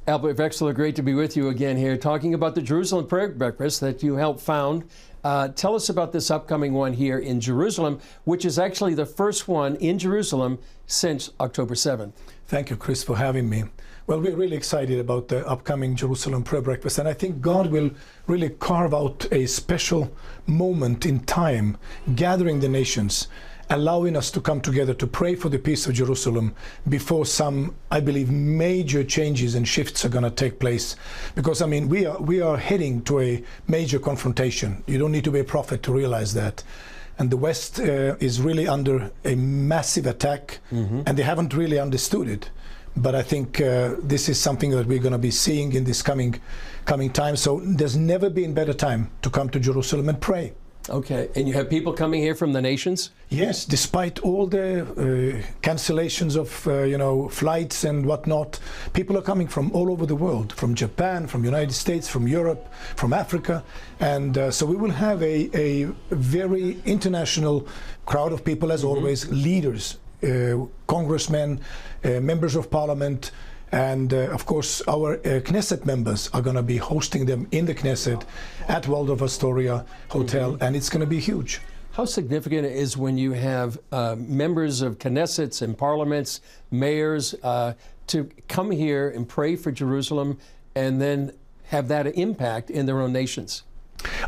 Albert Vexler, great to be with you again here, talking about the Jerusalem Prayer Breakfast that you helped found. Tell us about this upcoming one here in Jerusalem, which is actually the first one in Jerusalem since October 7th. Thank you, Chris, for having me. Well, we're really excited about the upcoming Jerusalem Prayer Breakfast, and I think God will really carve out a special moment in time, gathering the nations, allowing us to come together to pray for the peace of Jerusalem before some, I believe, major changes and shifts are going to take place. Because, I mean, we are heading to a major confrontation. You don't need to be a prophet to realize that. And the West is really under a massive attack, and they haven't really understood it. But I think this is something that we're going to be seeing in this coming time. So there's never been a better time to come to Jerusalem and pray. Okay, and you have people coming here from the nations? Yes, despite all the cancellations of flights and whatnot, people are coming from all over the world, from Japan, from United States, from Europe, from Africa, and so we will have a very international crowd of people, as always, leaders, congressmen, members of parliament, and of course our Knesset members are going to be hosting them in the Knesset at Waldorf Astoria Hotel, and it's going to be huge. How significant it is when you have members of Knessets and parliaments, mayors, to come here and pray for Jerusalem and then have that impact in their own nations?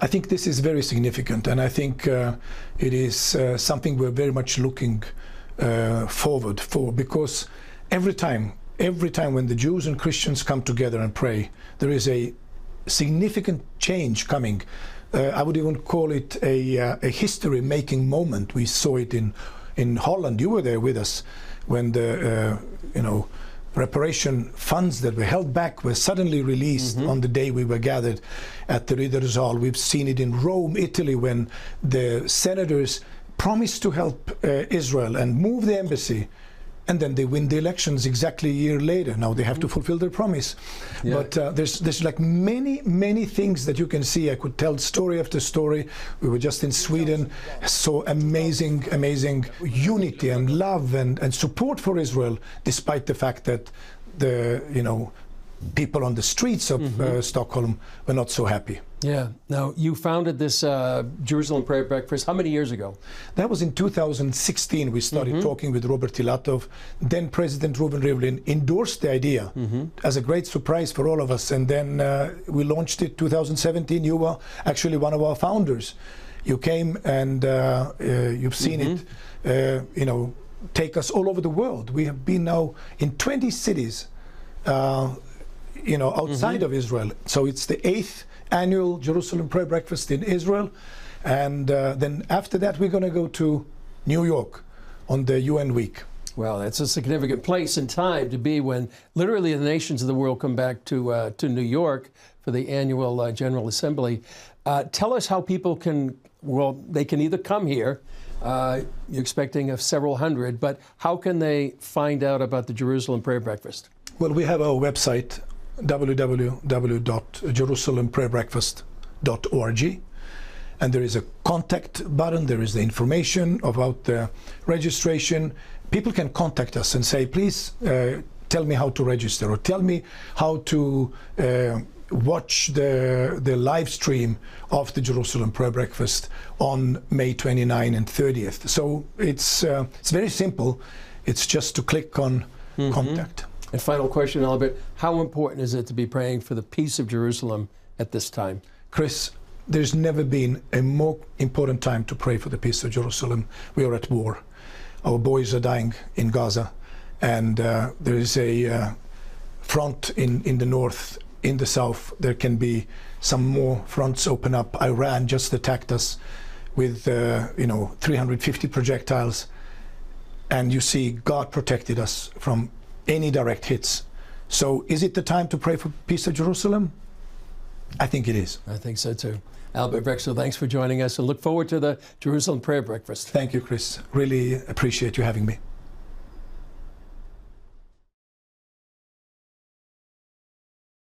I think this is very significant, and I think it is something we're very much looking forward for, because every time when the Jews and Christians come together and pray, there is a significant change coming. I would even call it a history-making moment. We saw it in Holland. You were there with us when the reparation funds that were held back were suddenly released on the day we were gathered at the Riddersaal. We've seen it in Rome, Italy, when the senators promised to help Israel and move the embassy, and then they win the elections exactly a year later. Now they have to fulfill their promise. Yeah. But there's like many things that you can see. I could tell story after story. We were just in Sweden, saw amazing unity and love and support for Israel, despite the fact that the people on the streets of Stockholm were not so happy. Yeah. Now, you founded this Jerusalem Prayer Breakfast how many years ago? That was in 2016. We started talking with Robert Ilatov. Then President Reuven Rivlin endorsed the idea as a great surprise for all of us. And then we launched it 2017. You were actually one of our founders. You came and you've seen it, take us all over the world. We have been now in 20 cities, outside of Israel. So it's the 8th annual Jerusalem Prayer Breakfast in Israel, and then after that we're going to go to New York on the UN week. Well, that's a significant place and time to be when literally the nations of the world come back to New York for the annual General Assembly. Tell us how people can, they can either come here, you're expecting of several hundred, but how can they find out about the Jerusalem Prayer Breakfast? Well, we have our website, www.jerusalemprayerbreakfast.org, and there is a contact button. There is the information about the registration. People can contact us and say, please tell me how to register, or tell me how to watch the live stream of the Jerusalem Prayer Breakfast on May 29 and 30th. So it's very simple. It's just to click on contact. And final question, Albert, how important is it to be praying for the peace of Jerusalem at this time? Chris, there's never been a more important time to pray for the peace of Jerusalem. We are at war. Our boys are dying in Gaza, and there is a front in the north, in the south. There can be some more fronts open up. Iran just attacked us with 350 projectiles, and you see God protected us from any direct hits. So is it the time to pray for peace of Jerusalem? I think it is. I think so too. Albert Vexler, thanks for joining us, and look forward to the Jerusalem Prayer Breakfast. Thank you, Chris. Really appreciate you having me.